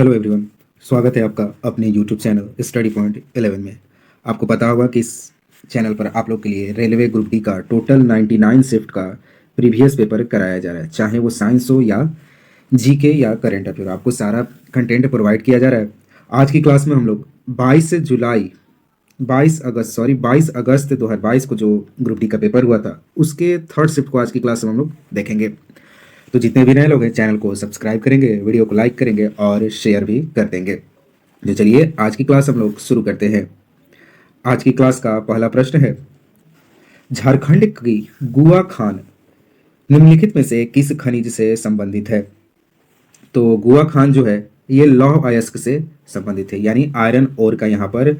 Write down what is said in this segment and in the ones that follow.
Hello everyone. स्वागत है आपका अपने यूट्यूब चैनल स्टडी पॉइंट 11 में। आपको पता होगा कि इस चैनल पर आप लोग के लिए रेलवे ग्रुप डी का टोटल 99 शिफ्ट का प्रीवियस पेपर कराया जा रहा है, चाहे वो साइंस हो या जीके या करंट अफेयर। आपको सारा कंटेंट प्रोवाइड किया जा रहा है। आज की क्लास में हम लोग 22 अगस्त 2022 को जो ग्रुप डी का पेपर हुआ था उसके थर्ड शिफ्ट को आज की क्लास में हम लोग देखेंगे। तो जितने भी नए लोग हैं चैनल को सब्सक्राइब करेंगे, वीडियो को लाइक करेंगे और शेयर भी कर देंगे। तो चलिए आज की क्लास हम लोग शुरू करते हैं। आज की क्लास का पहला प्रश्न है, झारखंड की गुआ खान निम्नलिखित में से किस खनिज से संबंधित है? तो गुआ खान जो है ये लौह अयस्क से संबंधित है, यानी आयरन ओर का यहाँ पर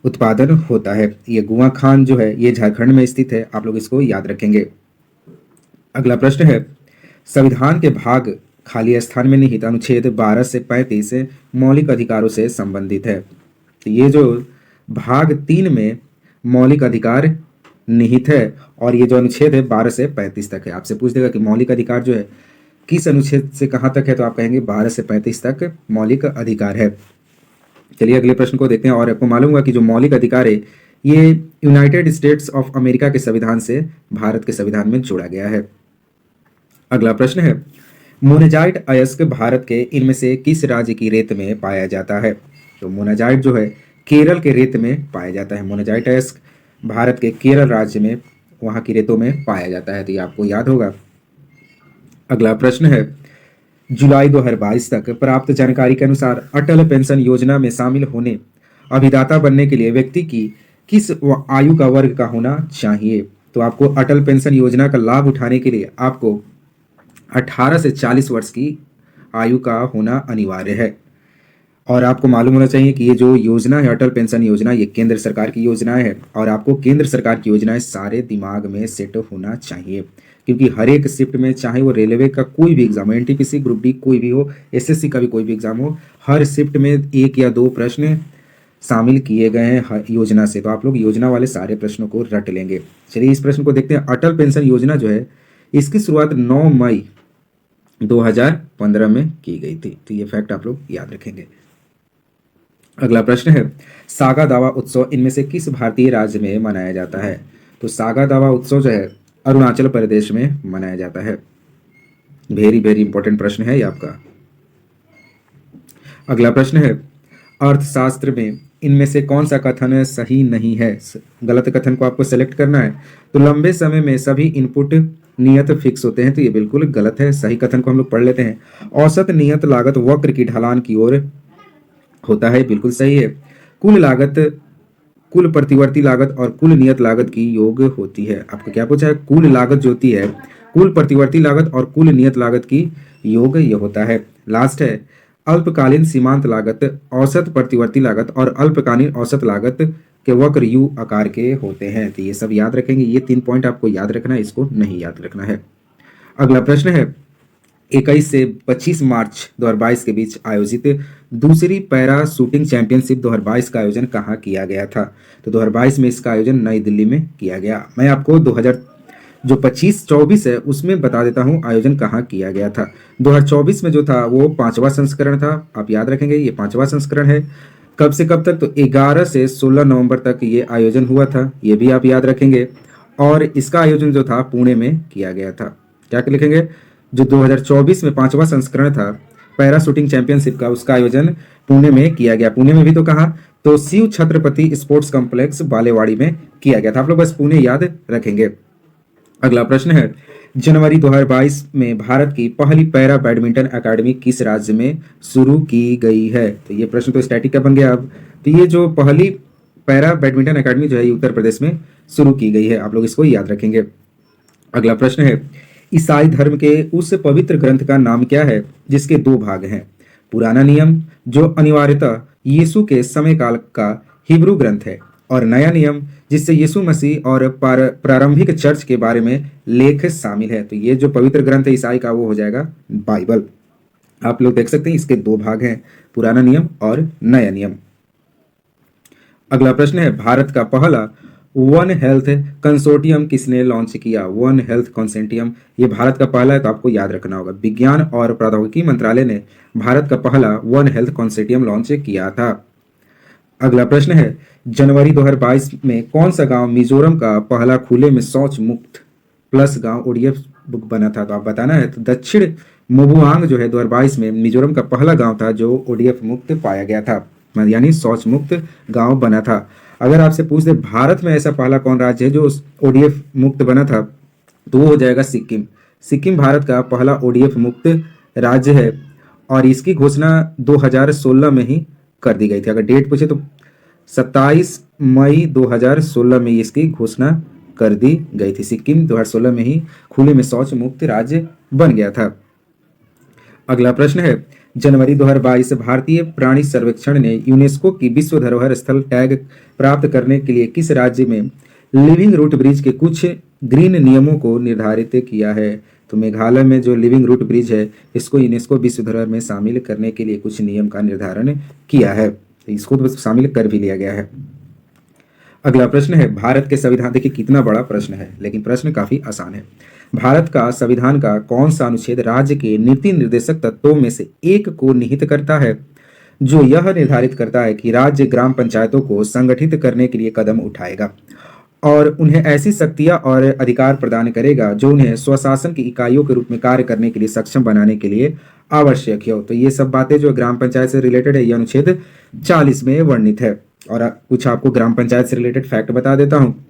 उत्पादन होता है। ये गुआ खान जो है ये झारखंड में स्थित है, आप लोग इसको याद रखेंगे। अगला प्रश्न है, संविधान के भाग खाली स्थान में निहित अनुच्छेद 12 से 35 मौलिक अधिकारों से संबंधित है। तो ये जो भाग 3 में मौलिक अधिकार निहित है और ये जो अनुच्छेद है 12 से 35 तक है। आपसे पूछ देगा कि मौलिक अधिकार जो है किस अनुच्छेद से कहाँ तक है, तो आप कहेंगे 12 से 35 तक मौलिक अधिकार है। चलिए अगले प्रश्न को देखते हैं। और आपको मालूम होगा कि जो मौलिक अधिकार है ये यूनाइटेड स्टेट्स ऑफ अमेरिका के संविधान से भारत के संविधान में जोड़ा गया है। अगला प्रश्न है, मोनेजाइट अयस्क भारत के इनमें से किस राज्य की रेत में पाया जाता है? तो मोनेजाइट जो है केरल के रेत में पाया जाता है। मोनेजाइट अयस्क भारत के केरल राज्य में वहां की रेतों में पाया जाता है, तो ये आपको याद होगा। अगला प्रश्न है, जुलाई 2022 तक प्राप्त जानकारी के अनुसार अटल पेंशन योजना में शामिल होने अभिदाता बनने के लिए व्यक्ति की किस आयु का वर्ग का होना चाहिए? तो आपको अटल पेंशन योजना का लाभ उठाने के लिए आपको 18 से 40 वर्ष की आयु का होना अनिवार्य है। और आपको मालूम होना चाहिए कि ये जो योजना है अटल पेंशन योजना ये केंद्र सरकार की योजनाएं है और आपको केंद्र सरकार की योजनाएं सारे दिमाग में सेट होना चाहिए, क्योंकि हर एक शिफ्ट में चाहे वो रेलवे का कोई भी एग्जाम, एनटीपीसी, ग्रुप डी कोई भी हो, एसएससी का भी कोई भी एग्जाम हो, हर शिफ्ट में 1 या 2 प्रश्न शामिल किए गए हैं योजना से। तो आप लोग योजना वाले सारे प्रश्नों को रट लेंगे। चलिए इस प्रश्न को देखते हैं। अटल पेंशन योजना जो है इसकी शुरुआत 9 मई 2015 में की गई थी, तो ये फैक्ट आप लोग याद रखेंगे। अगला प्रश्न है, सागा दावा उत्सव इनमें से किस भारतीय राज्य में मनाया जाता है? तो सागा दावा उत्सव जो है अरुणाचल प्रदेश में मनाया जाता है। वेरी वेरी इंपॉर्टेंट प्रश्न है ये आपका। अगला प्रश्न है, अर्थशास्त्र में इनमें से कौन सा कथन सही नहीं है? गलत कथन को आपको सेलेक्ट करना है। तो लंबे समय में सभी इनपुट नियत फिक्स होते हैं, तो ये बिल्कुल गलत है। सही कथन को हम लोग पढ़ लेते हैं। औसत नियत लागत वक्र की ढलान की ओर होता है, बिल्कुल सही है। कुल लागत कुल प्रतिवर्ती लागत और कुल नियत लागत की योग होती है। आपको क्या पूछा है? कुल लागत जो होती है कुल प्रतिवर्ती लागत और कुल नियत लागत की योग ये होता है। लास्ट है, अल्पकालीन सीमांत लागत, औसत प्रतिवर्ती लागत और अल्पकालीन औसत लागत के वक्र यू आकार के होते हैं। तो ये सब याद रखेंगे। ये 3 पॉइंट आपको याद रखना है, इसको नहीं याद रखना है। अगला प्रश्न है, 21 से 25 मार्च 2022 के बीच आयोजित दूसरी पैरा शूटिंग चैंपियनशिप 2022 का आयोजन कहाँ किया गया था? तो 2022 में इसका आयोजन नई दिल्ली में किया गया। मैं आपको 25-24 है उसमें बता देता हूँ आयोजन कहाँ किया गया था। 2024 में जो था वो 5वां संस्करण था, आप याद रखेंगे ये 5वां संस्करण है। कब से कब तक? तो 11 से 16 नवंबर तक ये आयोजन हुआ था, ये भी आप याद रखेंगे। और इसका आयोजन जो था पुणे में किया गया था। क्या लिखेंगे? जो 2024 में 5वां संस्करण था पैरा शूटिंग चैंपियनशिप का, उसका आयोजन पुणे में किया गया। पुणे में भी तो कहा? तो शिव छत्रपति स्पोर्ट्स कॉम्प्लेक्स बालेवाड़ी में किया गया था। आप लोग बस पुणे याद रखेंगे। अगला प्रश्न है, जनवरी 2022 में भारत की पहली पैरा बैडमिंटन अकादमी किस राज्य में शुरू की गई है? तो ये प्रश्न तो स्टैटिक का बन गया अब। तो ये जो पहली पैरा बैडमिंटन अकादमी जो है ये उत्तर प्रदेश में शुरू की गई है, आप लोग इसको याद रखेंगे। अगला प्रश्न है, ईसाई धर्म के उस पवित्र ग्रंथ का नाम क्या है जिसके 2 भाग हैं? पुराना नियम जो अनिवार्यतः यीशु के समय काल का हिब्रू ग्रंथ है, और नया नियम जिससे यीशु मसीह और प्रारंभिक चर्च के बारे में लेख शामिल है। तो ये जो पवित्र ग्रंथ है ईसाई का वो हो जाएगा बाइबल। आप लोग देख सकते हैं इसके 2 भाग हैं, पुराना नियम और नया नियम। अगला प्रश्न है, भारत का पहला वन हेल्थ कंसोर्टियम किसने लॉन्च किया? वन हेल्थ कंसोर्टियम ये भारत का पहला है, तो आपको याद रखना होगा। विज्ञान और प्रौद्योगिकी मंत्रालय ने भारत का पहला वन हेल्थ कंसोर्टियम लॉन्च किया था। अगला प्रश्न है, जनवरी 2022 में कौन सा गांव मिजोरम का पहला खुले में शौच मुक्त प्लस गांव ओडीएफ बुक बना था? तो आप बताना है। तो दक्षिण मुबुआंग जो है 2022 में मिजोरम का पहला गांव था जो ओडीएफ मुक्त पाया गया था, यानी शौच मुक्त गांव बना था। अगर आपसे पूछ दे भारत में ऐसा पहला कौन राज्य है जो ओडीएफ मुक्त बना था, तो वो हो जाएगा सिक्किम। सिक्किम भारत का पहला ओडीएफ मुक्त राज्य है और इसकी घोषणा 2016 में ही कर दी गई थी। अगर डेट पूछे तो 27 मई 2016 में इसकी घोषणा कर दी गई थी। सिक्किम 2016 में ही खुले में शौच मुक्त राज्य बन गया था। अगला प्रश्न है, जनवरी 2022 भारतीय प्राणी सर्वेक्षण ने यूनेस्को की विश्व धरोहर स्थल टैग प्राप्त करने के लिए किस राज्य में लिविंग रूट ब्रिज के कुछ ग्रीन नियमों को निर्धारित किया है? तो मेघालय में जो लिविंग रूट ब्रिज है इसको यूनेस्को विश्व धरोहर में शामिल करने के लिए कुछ नियम का निर्धारण किया है, तो इसको तो शामिल कर भी लिया गया है। अगला प्रश्न है, भारत के संविधान, देखिए कितना बड़ा प्रश्न है लेकिन प्रश्न काफी आसान है। भारत का संविधान का कौन सा अनुच्छेद राज्य के नीति निर्देशक तत्वों में से एक को निहित करता है जो यह निर्धारित करता है कि राज्य ग्राम पंचायतों को संगठित करने के लिए कदम उठाएगा और उन्हें ऐसी शक्तियां और अधिकार प्रदान करेगा जो उन्हें स्वशासन की इकाइयों के रूप में कार्य करने के लिए सक्षम बनाने के लिए आवश्यक हो? तो ये सब बातें जो ग्राम पंचायत से रिलेटेड है, यह अनुच्छेद 40 में वर्णित है। और कुछ आपको ग्राम पंचायत से रिलेटेड फैक्ट बता देता हूँ।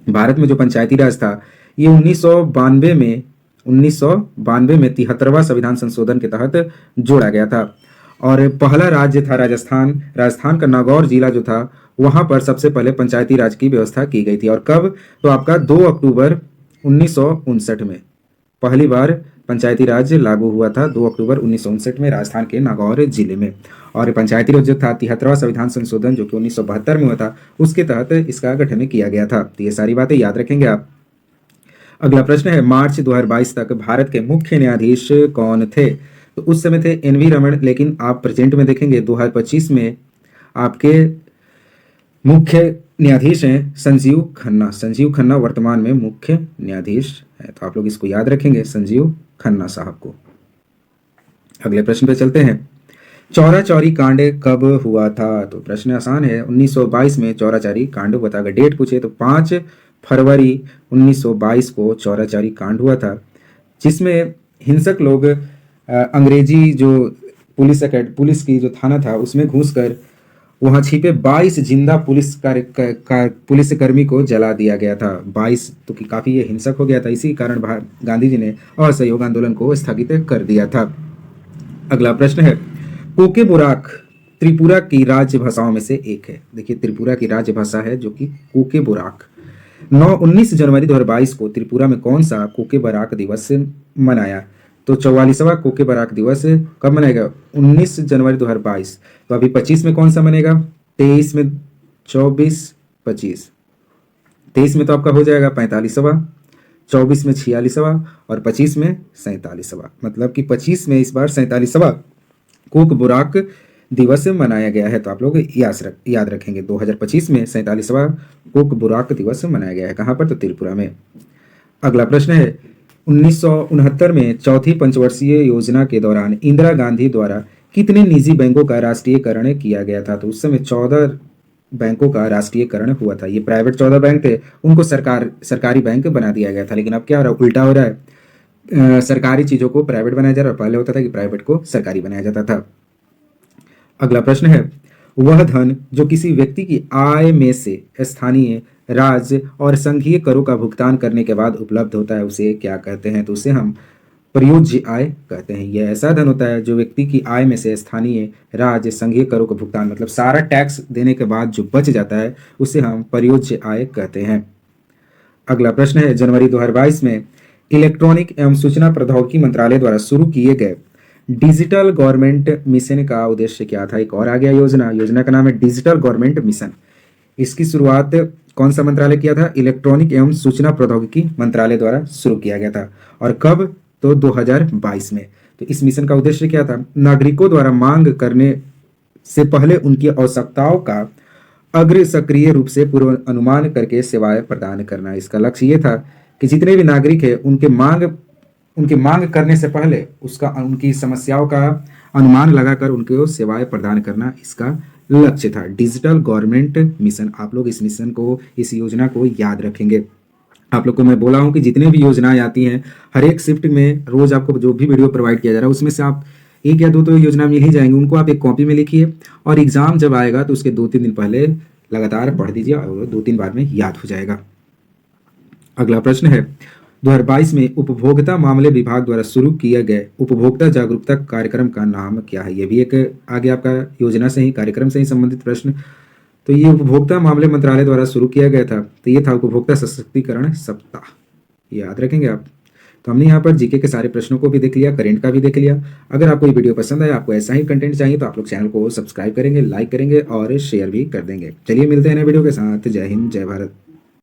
भारत में जो पंचायती राज था ये 1992 में 73वां संविधान संशोधन के तहत जोड़ा गया था और पहला राज्य था राजस्थान। राजस्थान का नागौर जिला जो था वहां पर सबसे पहले पंचायती राज की व्यवस्था की गई थी। और कब? तो आपका 2 अक्टूबर 1959 में पहली बार पंचायती राज लागू हुआ था, 2 अक्टूबर 1959 में राजस्थान के नागौर जिले में। और पंचायती राज जो था 73वां संविधान संशोधन जो कि 1972 में हुआ था उसके तहत इसका गठन किया गया था। तो ये सारी बातें याद रखेंगे आप। अगला प्रश्न है, मार्च 2022 तक भारत के मुख्य न्यायाधीश कौन थे? तो उस समय थे एन.वी. रमन, लेकिन आप प्रेजेंट में देखेंगे 2025 में आपके मुख्य न्यायाधीश हैं संजीव खन्ना। संजीव खन्ना वर्तमान में मुख्य न्यायाधीश है, तो आप लोग इसको याद रखेंगे, संजीव खन्ना साहब को। अगले प्रश्न पे चलते हैं, चौरा चौरी कांड कब हुआ था? तो प्रश्न आसान है, 1922 में चौरा चौरी कांड हुआ था। अगर डेट पूछे तो 5 फरवरी 1922 को चौरा चौरी कांड हुआ था, जिसमें हिंसक लोग अंग्रेजी जो पुलिस की जो थाना था उसमें घुसकर वहां छिपे 22 जिंदा पुलिसकर्मी को जला दिया गया था। 22 तो कि काफी ये हिंसक हो गया था, इसी कारण गांधी जी ने असहयोग आंदोलन को स्थगित कर दिया था। अगला प्रश्न है, कोके बोराक त्रिपुरा की राज्य भाषाओं में से एक है। देखिए त्रिपुरा की राज्य भाषा है जो कि कोके बोराक। 19 जनवरी 2022 को त्रिपुरा में कौन सा कोके बोराक दिवस मनाया? तो 44वां कोके बोराक दिवस कब मनाएगा? 19 जनवरी 2022। तो अभी 25 में कौन सा मनेगा? 23 में 24 25, 23 में तो आपका हो जाएगा 45वां, 24 में 46वां और 25 में 47वां। मतलब कि 25 में इस बार 47वां कोक बोराक दिवस मनाया गया है। तो आप लोग याद रखेंगे 2025 में 47वां कोक बोराक दिवस मनाया गया है। कहाँ पर? तो त्रिपुरा में। अगला प्रश्न है, 1969 में चौथी पंचवर्षीय योजना के दौरान इंदिरा गांधी द्वारा कितने निजी बैंकों का राष्ट्रीयकरण किया गया था? तो उस समय 14 बैंकों का राष्ट्रीयकरण हुआ था। ये प्राइवेट 14 बैंक थे, उनको सरकारी बैंक बना दिया गया था। लेकिन अब क्या हो रहा है? उल्टा हो रहा है, सरकारी चीजों को प्राइवेट बनाया जा रहा है। पहले होता था कि प्राइवेट को सरकारी बनाया जाता था। अगला प्रश्न है, वह धन जो किसी व्यक्ति की आय में से स्थानीय, राज्य और संघीय करों का भुगतान करने के बाद उपलब्ध होता है उसे क्या कहते हैं? तो उसे हम प्रयोज्य आय कहते हैं। यह ऐसा धन होता है जो व्यक्ति की आय में से स्थानीय, राज्य, संघीय करों का भुगतान मतलब सारा टैक्स देने के बाद जो बच जाता है उसे हम प्रयोज्य आय कहते हैं। अगला प्रश्न है, जनवरी 2022 में इलेक्ट्रॉनिक एवं सूचना प्रौद्योगिकी मंत्रालय द्वारा शुरू किए गए डिजिटल गवर्नमेंट मिशन का उद्देश्य क्या था? एक और आ गया योजना का नाम है डिजिटल गवर्नमेंट मिशन। इसकी शुरुआत कौन सा मंत्रालय किया था? इलेक्ट्रॉनिक एवं सूचना प्रौद्योगिकी मंत्रालय द्वारा शुरू किया गया था। और कब? तो 2022 में। तो इस मिशन का उद्देश्य क्या था? नागरिकों द्वारा मांग करने से पहले उनकी आवश्यकताओं का अग्र सक्रिय रूप से पूर्व अनुमान करके सेवाएं प्रदान करना। इसका लक्ष्य ये था कि जितने भी नागरिक हैं उनकी मांग करने से पहले उसका उनकी समस्याओं का अनुमान लगाकर उनको सेवाएं प्रदान करना इसका लक्ष्य था। डिजिटल गवर्नमेंट मिशन, आप लोग इस मिशन को, इस योजना को याद रखेंगे। आप लोग को मैं बोला हूं कि जितने भी योजनाएं आती हैं हर एक शिफ्ट में रोज आपको जो भी वीडियो प्रोवाइड किया जा रहा है उसमें से आप एक या दो तो योजना मिल ही जाएंगे, उनको आप एक कॉपी में लिखिए और एग्जाम जब आएगा तो उसके 2-3 दिन पहले लगातार पढ़ दीजिए और 2-3 बार में याद हो जाएगा। अगला प्रश्न है 2022 में उपभोक्ता मामले विभाग द्वारा शुरू किए गए उपभोक्ता जागरूकता कार्यक्रम का नाम क्या है। यह भी एक आगे आपका योजना से ही, कार्यक्रम से ही संबंधित प्रश्न। तो ये उपभोक्ता मामले मंत्रालय द्वारा शुरू किया गया था, तो ये था उपभोक्ता सशक्तिकरण सप्ताह, याद रखेंगे आप। तो हमने यहाँ पर जीके के सारे प्रश्नों को भी देख लिया, करेंट का भी देख लिया। अगर आपको ये वीडियो पसंद आया, आपको ऐसा ही कंटेंट चाहिए तो आप लोग चैनल को सब्सक्राइब करेंगे, लाइक करेंगे और शेयर भी कर देंगे। चलिए मिलते हैं नए वीडियो के साथ। जय हिंद, जय भारत।